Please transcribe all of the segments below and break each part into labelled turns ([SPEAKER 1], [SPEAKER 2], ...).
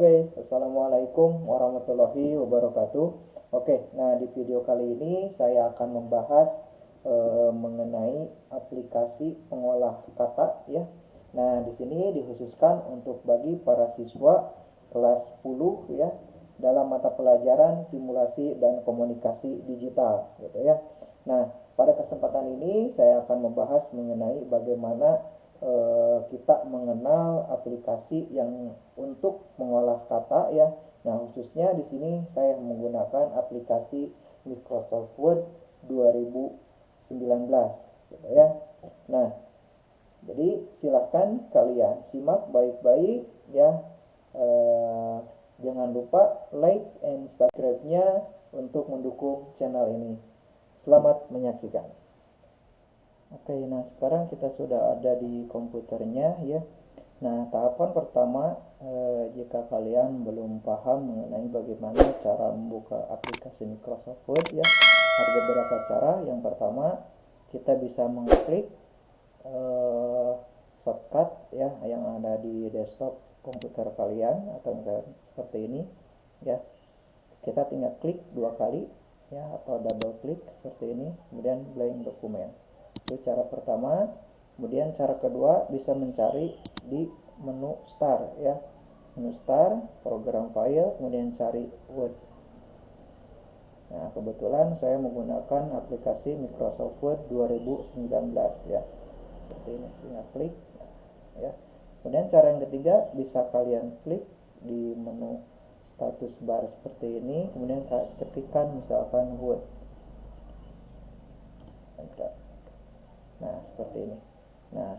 [SPEAKER 1] guys, Assalamualaikum warahmatullahi wabarakatuh. Oke, nah di video kali ini saya akan membahas mengenai aplikasi pengolah kata ya. Nah, di sini dikhususkan untuk bagi para siswa kelas 10 ya dalam mata pelajaran simulasi dan komunikasi digital gitu ya. Nah, pada kesempatan ini saya akan membahas mengenai bagaimana kita mengenal aplikasi yang untuk mengolah kata ya. Nah, khususnya di sini saya menggunakan aplikasi Microsoft Word 2019 gitu ya. Nah, jadi silahkan kalian simak baik-baik ya. Jangan lupa like and subscribe-nya untuk mendukung channel ini. Selamat menyaksikan. Oke, nah sekarang kita sudah ada di komputernya ya. Nah, tahapan pertama, jika kalian belum paham mengenai bagaimana cara membuka aplikasi Microsoft Word ya, ada beberapa cara. Yang pertama, kita bisa mengklik shortcut ya yang ada di desktop komputer kalian atau seperti ini ya. Kita tinggal klik dua kali ya atau double klik seperti ini, kemudian blank dokumen. Itu cara pertama. Kemudian cara kedua bisa mencari di menu start ya, menu start, program file, kemudian cari Word. Nah, kebetulan saya menggunakan aplikasi Microsoft Word 2019 ya, seperti ini. Tinggal klik ya. Kemudian cara yang ketiga bisa kalian klik di menu status bar seperti ini, kemudian ketikkan misalkan Word. Nah, seperti ini. Nah,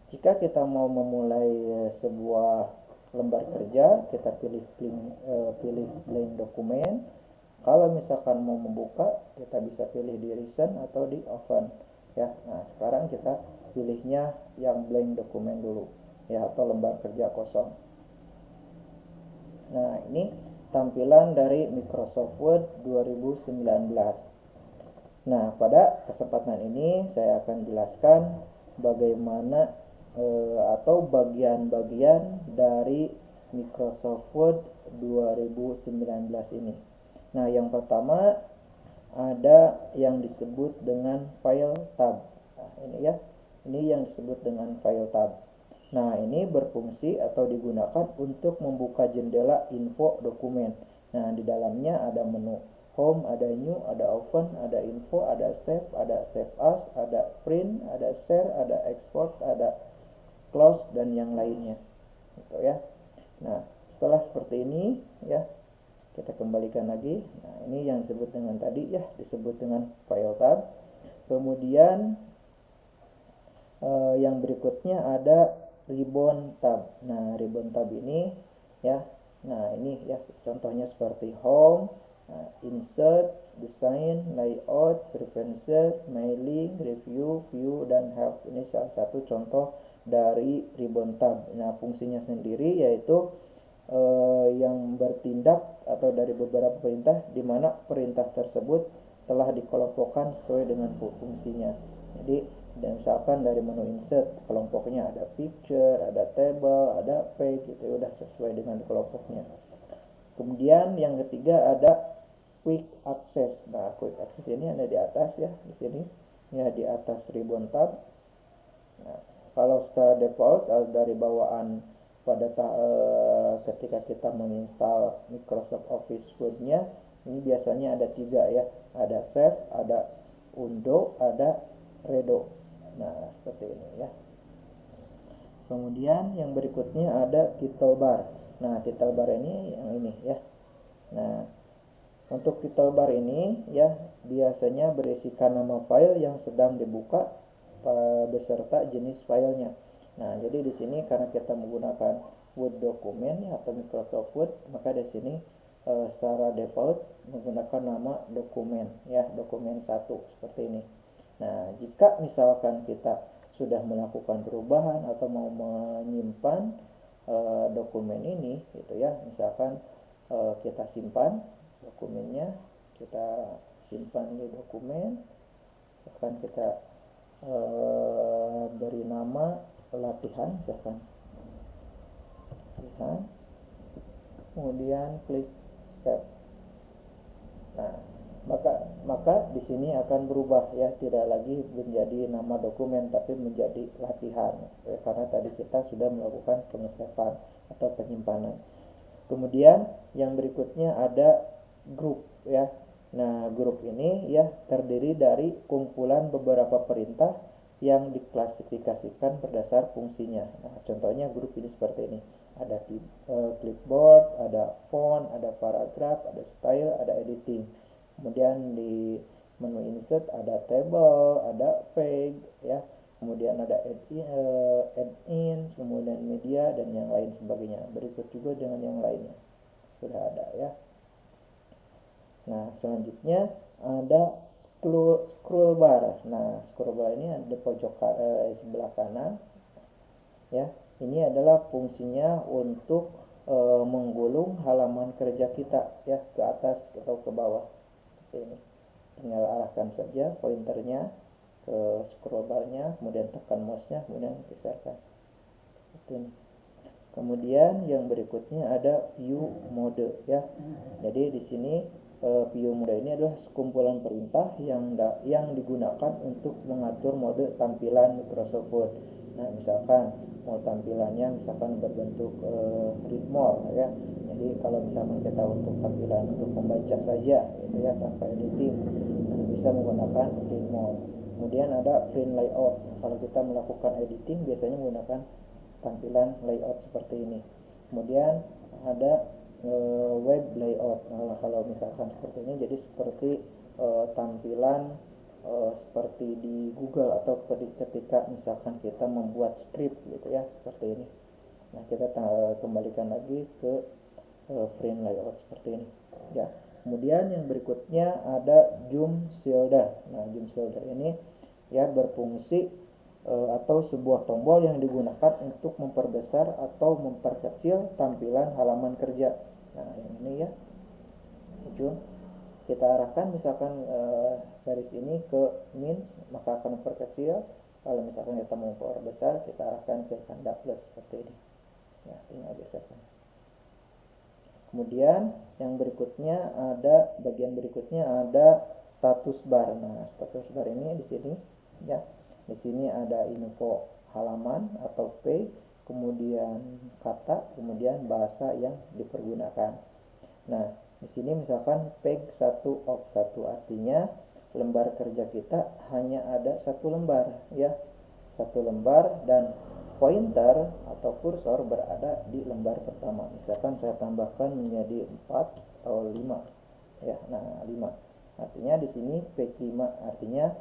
[SPEAKER 1] jika kita mau memulai sebuah lembar kerja, kita pilih blank dokumen. Kalau misalkan mau membuka, kita bisa pilih di recent atau di open ya. Nah, sekarang kita pilihnya yang blank dokumen dulu ya, atau lembar kerja kosong. Nah, ini tampilan dari Microsoft Word 2019. Nah, pada kesempatan ini saya akan jelaskan bagaimana atau bagian-bagian dari Microsoft Word 2019 ini. Nah, yang pertama ada yang disebut dengan File tab. Nah, ini ya. Ini yang disebut dengan File tab. Nah, ini berfungsi atau digunakan untuk membuka jendela info dokumen. Nah, di dalamnya ada menu home, ada new, ada open, ada info, ada save as, ada print, ada share, ada export, ada close, dan yang lainnya gitu ya. Nah, setelah seperti ini ya, kita kembalikan lagi. Nah, ini yang disebut dengan tadi ya, disebut dengan file tab. Kemudian yang berikutnya ada ribbon tab. Nah, ribbon tab ini ya, nah ini ya contohnya seperti home, insert, design, layout, preferences, mailing, review, view, dan help. Ini salah satu contoh dari ribbon tab. Nah, fungsinya sendiri yaitu yang bertindak atau dari beberapa perintah, di mana perintah tersebut telah dikelompokkan sesuai dengan fungsinya. Jadi, misalkan dari menu insert, kelompoknya ada picture, ada table, ada page, itu udah sesuai dengan kelompoknya. Kemudian yang ketiga ada quick access. Nah, quick access ini ada di atas ya, di sini ya, di atas ribbon tab. Nah, kalau secara default dari bawaan pada ketika kita menginstal Microsoft Office Word-nya, ini biasanya ada 3 ya, ada save, ada undo, ada redo. Nah, seperti ini ya. Kemudian yang berikutnya ada title bar. Nah, title bar ini yang ini ya. Nah, untuk title bar ini ya biasanya berisikan nama file yang sedang dibuka beserta jenis filenya. Nah, jadi di sini karena kita menggunakan Word dokumen ya, atau Microsoft Word, maka di sini secara default menggunakan nama dokumen ya, dokumen 1 seperti ini. Nah, jika misalkan kita sudah melakukan perubahan atau mau menyimpan dokumen ini gitu ya, misalkan kita simpan dokumennya, kita simpan di dokumen, akan kita beri nama latihan, misalkan latihan. kemudian klik save. Nah, maka di sini akan berubah ya, tidak lagi menjadi nama dokumen tapi menjadi latihan ya, karena tadi kita sudah melakukan pengesapan atau penyimpanan. Kemudian yang berikutnya ada grup ya. Nah, grup ini ya terdiri dari kumpulan beberapa perintah yang diklasifikasikan berdasar fungsinya. Nah, contohnya grup ini seperti ini. Ada clipboard, ada font, ada paragraf, ada style, ada editing. Kemudian di menu insert ada table, ada page ya. Kemudian ada add in, kemudian media dan yang lain sebagainya. Berikut juga dengan yang lainnya. Sudah ada ya. Nah, selanjutnya ada scroll bar. Nah, scroll bar ini ada di pojok sebelah kanan ya. Ini adalah fungsinya untuk menggulung halaman kerja kita ya ke atas atau ke bawah. Seperti ini. Tinggal arahkan saja pointernya ke scroll barnya, kemudian tekan mouse-nya, kemudian geserkan. Seperti ini. Kemudian yang berikutnya ada view mode ya. Jadi di sini view mode ini adalah sekumpulan perintah yang digunakan untuk mengatur mode tampilan Microsoft Word. Nah, misalkan mau tampilannya misalkan berbentuk read more ya. Jadi kalau misalkan kita untuk tampilan untuk membaca saja gitu ya tanpa editing, nah, bisa menggunakan read more. Kemudian ada print layout. Kalau kita melakukan editing biasanya menggunakan tampilan layout seperti ini. Kemudian ada web layout. Nah, kalau misalkan seperti ini jadi seperti tampilan seperti di Google atau ketika misalkan kita membuat script gitu ya, seperti ini. Nah, kita kembalikan lagi ke print layout seperti ini ya. Kemudian yang berikutnya ada zoom slider. Nah, zoom slider ini ya berfungsi atau sebuah tombol yang digunakan untuk memperbesar atau memperkecil tampilan halaman kerja. Nah, yang ini ya, zoom. Kita arahkan misalkan dari sini ke minus, maka akan memperkecil. Kalau misalkan kita mau memperbesar, kita arahkan ke tanda plus seperti ini. Ya, tinggal geserkan. Kemudian yang berikutnya ada bagian berikutnya ada status bar. Nah, status bar ini di sini ya. Di sini ada info halaman atau page, kemudian kata, kemudian bahasa yang dipergunakan. Nah, di sini misalkan page 1 of 1 artinya lembar kerja kita hanya ada satu lembar ya. Satu lembar dan pointer atau kursor berada di lembar pertama. Misalkan saya tambahkan menjadi 4 atau 5 ya. Nah, 5. Artinya di sini page 5 artinya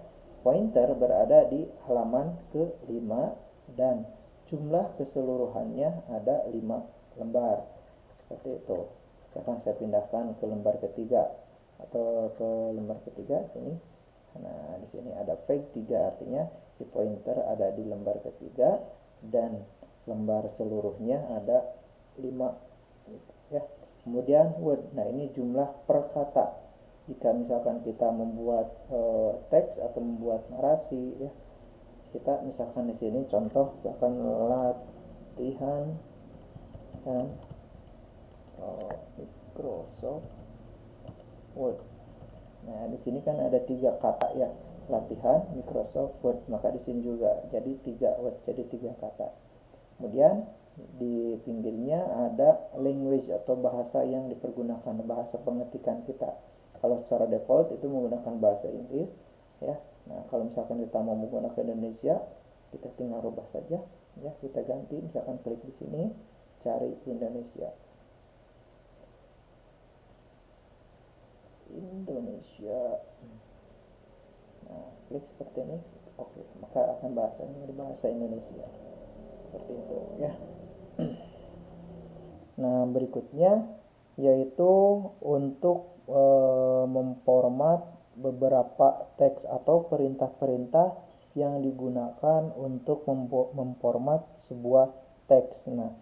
[SPEAKER 1] pointer berada di halaman ke-5 dan jumlah keseluruhannya ada 5 lembar. Seperti itu. Sekarang saya pindahkan ke lembar ketiga atau ke lembar ketiga sini. Nah, di sini ada page 3 artinya si pointer ada di lembar ketiga dan lembar seluruhnya ada 5 ya. Kemudian word. Nah, ini jumlah per kata. Jika misalkan kita membuat teks atau membuat narasi ya, kita misalkan di sini contoh bahkan latihan dan Microsoft Word. Nah, di sini kan ada 3 kata ya, latihan Microsoft Word, maka di sini juga jadi 3 word, jadi 3 kata. Kemudian di pinggirnya ada language atau bahasa yang dipergunakan, bahasa pengetikan kita. Kalau secara default itu menggunakan bahasa Inggris ya. Nah, kalau misalkan kita mau menggunakan Indonesia, kita tinggal rubah saja ya, kita ganti misalkan klik di sini cari Indonesia. Nah, klik seperti ini. Oke, maka akan bahasanya di bahasa Indonesia. Seperti itu ya. Nah, berikutnya yaitu untuk memformat beberapa teks atau perintah-perintah yang digunakan untuk memformat sebuah teks. Nah,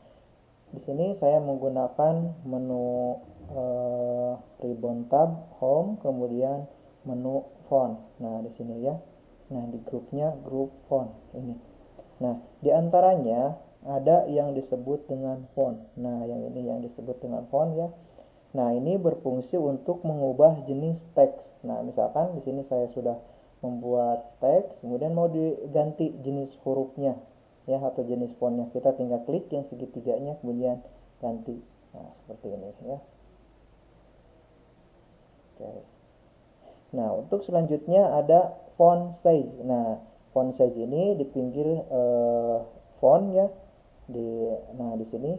[SPEAKER 1] di sini saya menggunakan menu ribbon tab, home, kemudian menu font. Nah, di sini ya. Nah, di grupnya grup font ini. Nah, di antaranya ada yang disebut dengan font. Nah, yang ini yang disebut dengan font ya. Nah, ini berfungsi untuk mengubah jenis teks. Nah, misalkan di sini saya sudah membuat teks, kemudian mau diganti jenis hurufnya ya atau jenis fontnya. Kita tinggal klik yang segitiganya kemudian ganti. Nah, seperti ini ya. Oke. Nah, untuk selanjutnya ada font size. Nah, font size ini di pinggir font ya. Nah, di sini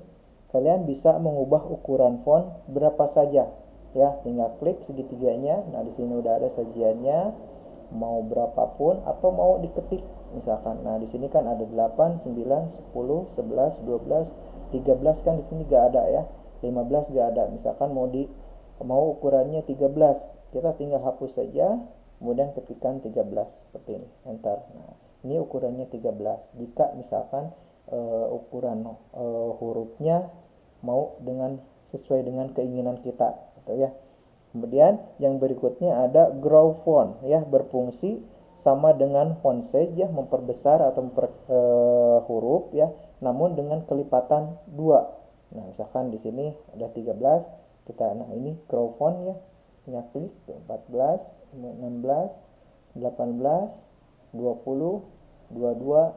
[SPEAKER 1] kalian bisa mengubah ukuran font berapa saja ya. Tinggal klik segitiganya. Nah, di sini udah ada sajiannya. Mau berapapun atau mau diketik misalkan. Nah, di sini kan ada 8, 9, 10, 11, 12, 13 kan di sini gak ada ya. 15 gak ada. Misalkan mau ukurannya 13, kita tinggal hapus saja, kemudian ketikkan 13 seperti ini, enter. Nah, ini ukurannya 13. Jika misalkan ukuran hurufnya mau sesuai dengan keinginan kita, gitu ya. Kemudian yang berikutnya ada grow font ya, berfungsi sama dengan font size ya, memperbesar atau huruf ya, namun dengan kelipatan 2. Nah, misalkan di sini ada 13, nah ini grow font ya. Tinggal klik 14, 16, 18, 20, 22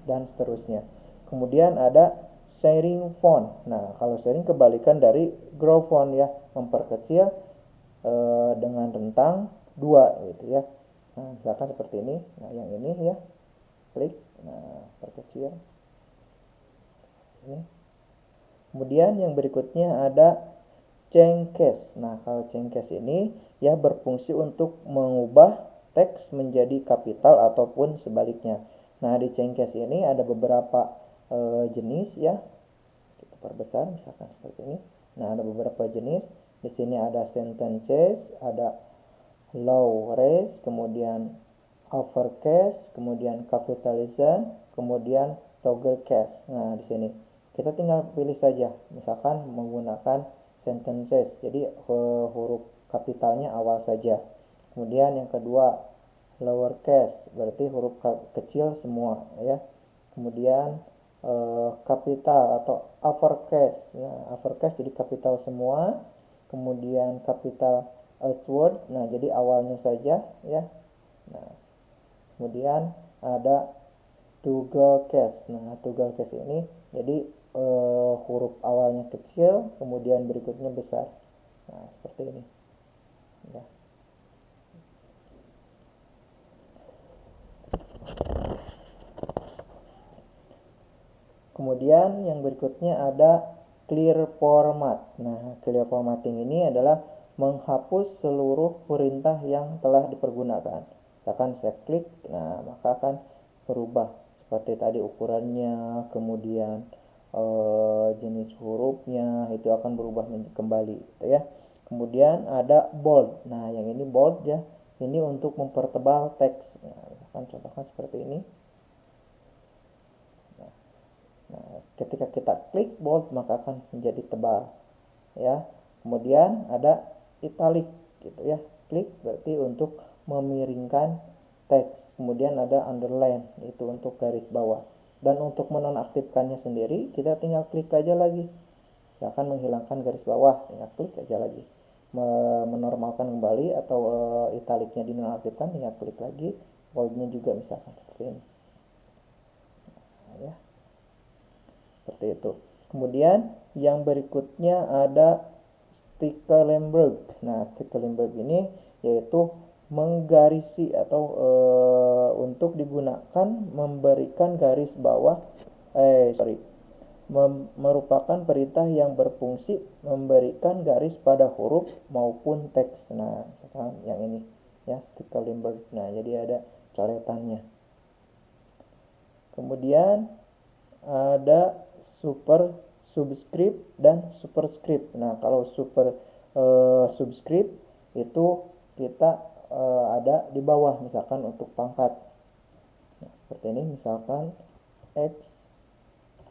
[SPEAKER 1] dan seterusnya. Kemudian ada sharing font. Nah, kalau sharing kebalikan dari grow font ya, memperkecil dengan rentang 2 gitu ya. Nah, misalkan seperti ini. Nah, yang ini ya. Klik. Nah, perkecil. Ini. Kemudian yang berikutnya ada change case. Nah, kalau change case ini ya berfungsi untuk mengubah teks menjadi kapital ataupun sebaliknya. Nah, di change case ini ada beberapa jenis ya. Kita perbesar misalkan seperti ini. Nah, ada beberapa jenis. Di sini ada sentences, ada low res, kemudian uppercase, kemudian capitalization, kemudian toggle case. Nah, di sini kita tinggal pilih saja. Misalkan menggunakan sentences, jadi huruf kapitalnya awal saja. Kemudian yang kedua lower case, berarti huruf kecil semua ya. Kemudian kapital atau uppercase. Nah, uppercase jadi kapital semua. Kemudian kapital outward. Nah, jadi awalnya saja ya. Nah, kemudian ada toggle case. Nah, toggle case ini jadi huruf awalnya kecil, kemudian berikutnya besar. Nah, seperti ini. Ya. Kemudian yang berikutnya ada clear format. Nah, clear formatting ini adalah menghapus seluruh perintah yang telah dipergunakan. Misalkan saya klik, nah maka akan berubah seperti tadi ukurannya, kemudian jenis hurufnya itu akan berubah kembali, gitu ya. Kemudian ada bold. Nah, yang ini bold ya. Ini untuk mempertebal teks. Nah, misalkan contohkan seperti ini. Nah, ketika kita klik bold maka akan menjadi tebal ya. Kemudian ada italic gitu ya. Klik berarti untuk memiringkan teks. Kemudian ada underline, itu untuk garis bawah. Dan untuk menonaktifkannya sendiri kita tinggal klik aja lagi. Ya, akan menghilangkan garis bawah, tinggal klik aja lagi. Menormalkan kembali atau italicnya dinonaktifkan, tinggal klik lagi. Boldnya juga misalkan seperti ini. Nah, ya. Seperti itu. Kemudian yang berikutnya ada Stickleberg. Nah, Stickleberg ini yaitu menggarisi atau untuk digunakan memberikan garis bawah merupakan perintah yang berfungsi memberikan garis pada huruf maupun teks. Nah, misalkan yang ini ya Stickleberg. Nah, jadi ada coretannya. Kemudian ada super subscript dan superscript. Nah, kalau subscript itu kita ada di bawah, misalkan untuk pangkat. Nah, seperti ini misalkan x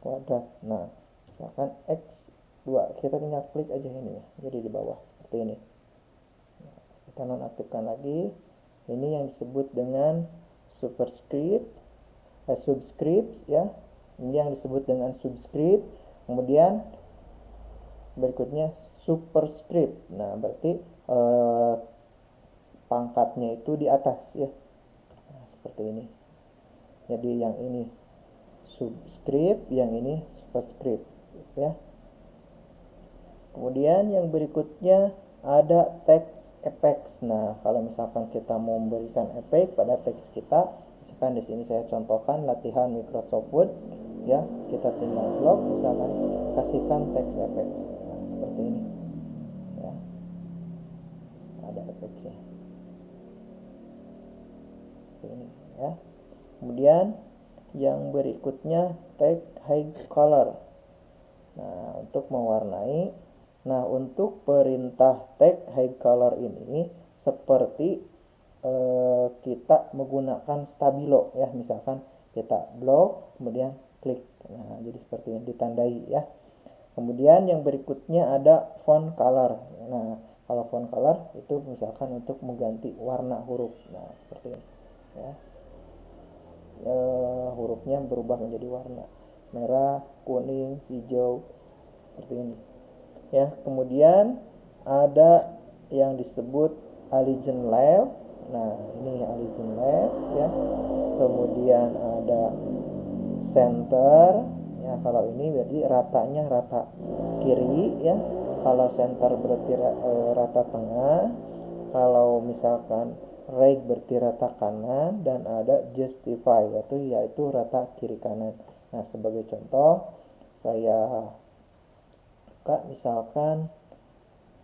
[SPEAKER 1] kuadrat. Nah, misalkan x2, kita tinggal klik aja ini ya. Jadi di bawah seperti ini. Nah, kita nonaktifkan lagi. Ini yang disebut dengan superscript, subscript ya. Ini yang disebut dengan subscript. Kemudian berikutnya superscript. Nah, berarti pangkatnya itu di atas ya. Nah, seperti ini. Jadi yang ini subscript, yang ini superscript ya. Kemudian yang berikutnya ada text effects. Nah, kalau misalkan kita mau memberikan efek pada teks kita, misalkan di sini saya contohkan latihan Microsoft Word ya, kita tinggal blok misalkan kasihkan text effects. Nah, seperti ini ya. Ada efeknya. Seperti ini ya. Kemudian yang berikutnya text high color. Nah, untuk mewarnai. Nah, untuk perintah tag high color ini seperti kita menggunakan stabilo ya. Misalkan kita blok kemudian klik. Nah, jadi seperti ini ditandai ya. Kemudian yang berikutnya ada font color. Nah, kalau font color itu misalkan untuk mengganti warna huruf. Nah, seperti ini ya. Hurufnya berubah menjadi warna merah, kuning, hijau seperti ini. Ya, kemudian ada yang disebut Allegiant Left. Nah, ini Allegiant Left ya. Kemudian ada center. Ya, kalau ini berarti ratanya rata kiri ya. Kalau center berarti rata tengah. Kalau misalkan right berarti rata kanan, dan ada justify yaitu rata kiri kanan. Nah, sebagai contoh saya misalkan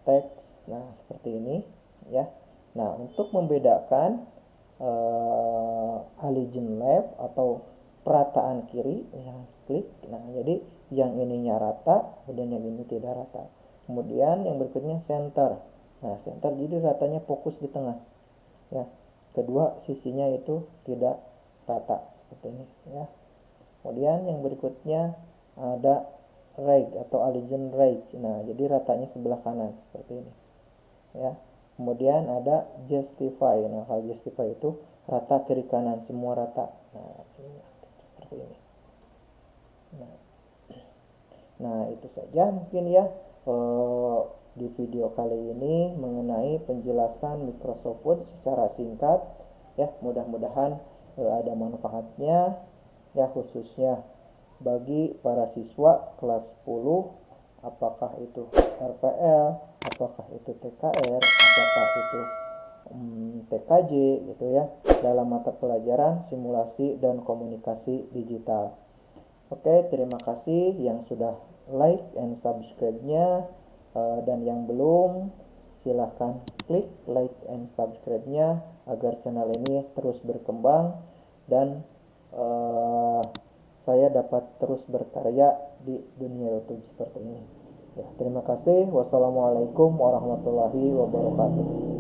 [SPEAKER 1] teks, nah seperti ini ya. Nah, untuk membedakan Allegiant Left atau perataan kiri, yang klik. Nah, jadi yang ininya rata, kemudian yang ini tidak rata. Kemudian yang berikutnya center. Nah, center jadi ratanya fokus di tengah ya. Kedua sisinya itu tidak rata seperti ini ya. Kemudian yang berikutnya ada right atau Allegiant right. Nah, jadi ratanya sebelah kanan seperti ini ya. Kemudian ada justify. Nah, kalau justify itu rata kiri kanan, semua rata. Nah, seperti ini. Nah, itu saja mungkin ya di video kali ini mengenai penjelasan Microsoft Word secara singkat ya. Mudah-mudahan ada manfaatnya ya, khususnya bagi para siswa kelas 10, apakah itu RPL, apakah itu TKR, apakah itu TKJ gitu ya, dalam mata pelajaran simulasi dan komunikasi digital. Oke, terima kasih yang sudah like and subscribe-nya, dan yang belum silahkan klik like and subscribe-nya agar channel ini terus berkembang dan saya dapat terus berkarya di dunia YouTube seperti ini. Ya, terima kasih. Wassalamualaikum warahmatullahi wabarakatuh.